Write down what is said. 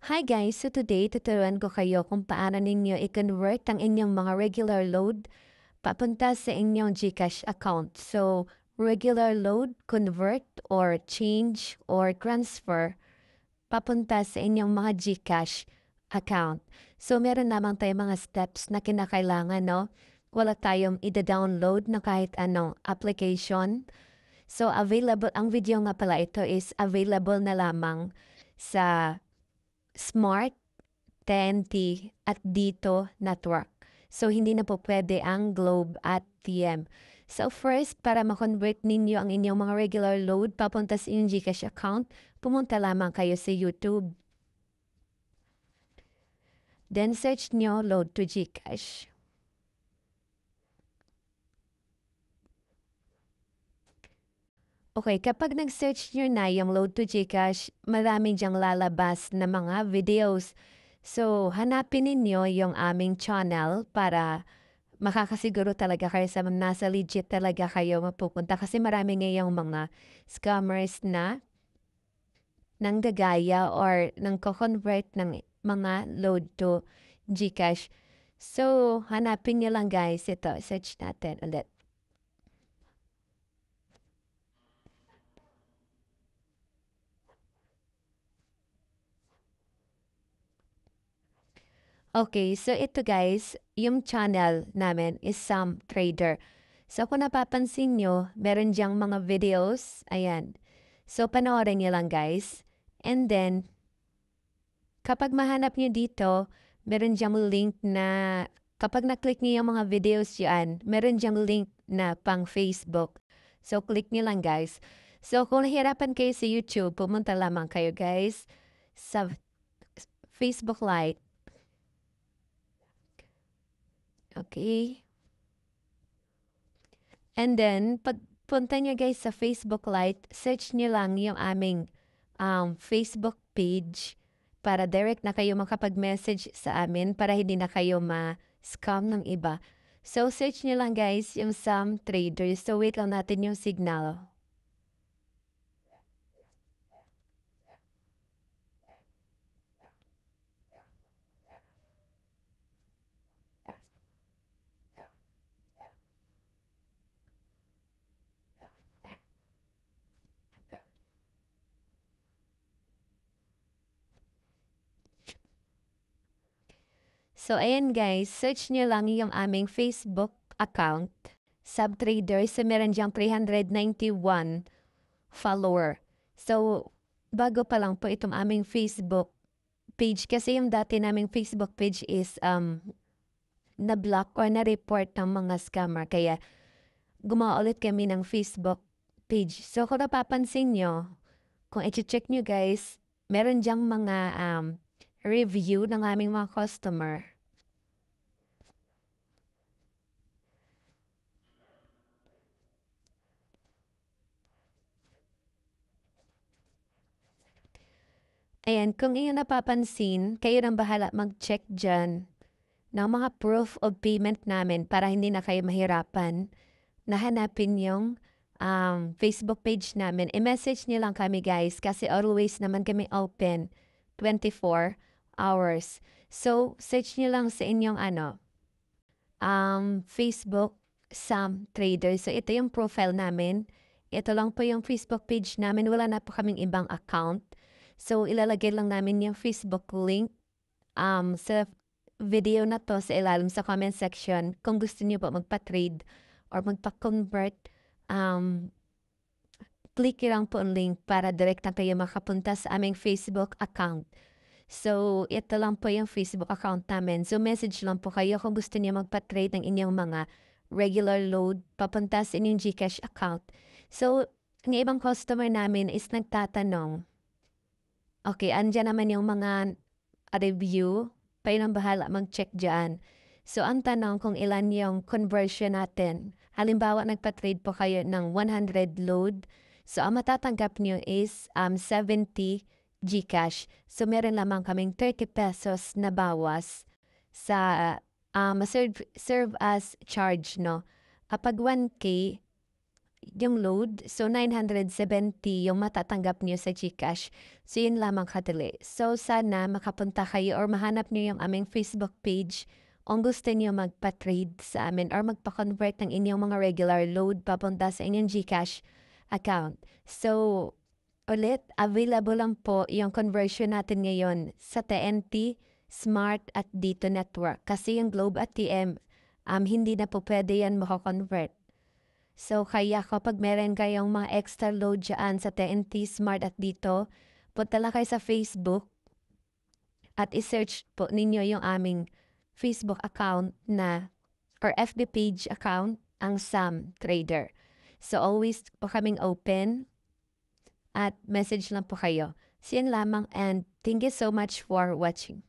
Hi guys! So today, tuturuan ko kayo kung paano ninyo i-convert ang inyong mga regular load papunta sa inyong GCash account. So, regular load, convert, or change, or transfer papunta sa inyong mga GCash account. So, meron namang tayong mga steps na kinakailangan, no? Wala tayong i-download na kahit anong application. So, ang video nga pala ito is available na lamang sa Smart, TNT, at Dito Network. So, hindi na po pwede ang Globe at TM. So, first, para ma-convert ninyo ang inyong mga regular load papunta sa inyong GCash account, pumunta lamang kayo sa YouTube. Then, search nyo Load to GCash. Okay, kapag nag-search nyo na yung Load to GCash, marami diyang lalabas na mga videos. So, hanapin ninyo yung aming channel para makakasiguro talaga kayo sa nasa legit talaga kayo mapupunta. Kasi marami ngayong mga scammers na nanggagaya or nang-convert ng mga load to GCash. So, hanapin nyo lang guys. Ito, search natin ulit. Okay, so ito guys, yung channel namin is Sam Trader. So kung napapansin nyo, meron diyang mga videos. Ayan. So panoorin nyo lang guys. And then, kapag mahanap nyo dito, meron diyang link na, kapag na-click nyo yung mga videos yan, meron diyang link na pang Facebook. So click nyo lang guys. So kung nahirapan kayo sa YouTube, pumunta lamang kayo guys sa Facebook Lite. Okay. And then, pagpunta nyo guys sa Facebook Lite, search nyo lang yung aming Facebook page para direct na kayo makapag-message sa amin para hindi na kayo ma-scam ng iba. So, search nyo lang guys yung Sam Traders. So, wait lang natin yung signal. So, ayan guys, search nyo lang yung aming Facebook account, Subtrader. So, meron diyang 391 follower. So, bago pa lang po itong aming Facebook page. Kasi yung dati naming Facebook page is na-block or na-report ng mga scammer. Kaya, gumawa ulit kami ng Facebook page. So, kung napapansin nyo, kung i-check nyo guys, meron diyang mga review ng aming mga customer. Ayan, kung iyon napapansin, kayo nang bahala mag-check dyan ng mga proof of payment namin para hindi na kayo mahirapan na hanapin yung Facebook page namin. I-message niyo lang kami guys kasi always naman kami open 24 hours. So, search niyo lang sa inyong Facebook Sam Trader. So, ito yung profile namin. Ito lang po yung Facebook page namin. Wala na po kaming ibang account. So, ilalagay lang namin yung Facebook link sa video na to sa ilalim sa comment section. Kung gusto niyo po magpa-trade or magpa-convert, click lang po ang link para direct na kayo makapunta sa aming Facebook account. So, ito lang po yung Facebook account namin. So, message lang po kayo kung gusto niyo magpa-trade ng inyong mga regular load papunta sa inyong GCash account. So, ang ibang customer namin is nagtatanong, okay, andyan naman yung mga review, kayo nang bahala mag-check dyan. So, ang tanong kung ilan yung conversion natin. Halimbawa, nagpa-trade po kayo ng 100 load. So, ang matatanggap nyo is 70 GCash. So, meron lamang kaming 30 pesos na bawas sa serve as charge, no? Kapag 1K, yung load. So, 970 yung matatanggap niyo sa GCash. So, yun lamang kadali. So, sana makapunta kayo or mahanap niyo yung aming Facebook page kung gusto niyo magpa-trade sa amin or magpa-convert ng inyong mga regular load papunta sa inyong GCash account. So, ulit, available lang po yung conversion natin ngayon sa TNT, Smart at Dito Network. Kasi yung Globe at TM, hindi na po pwede yan makakonvert. So, kaya kapag meron kayong mga extra load dyan sa TNT, Smart at Dito, punta lang kayo sa Facebook at isearch po ninyo yung aming Facebook account na or FB page account, ang Sam Trader. So, always po kaming open at message lang po kayo. So, yun lamang and thank you so much for watching.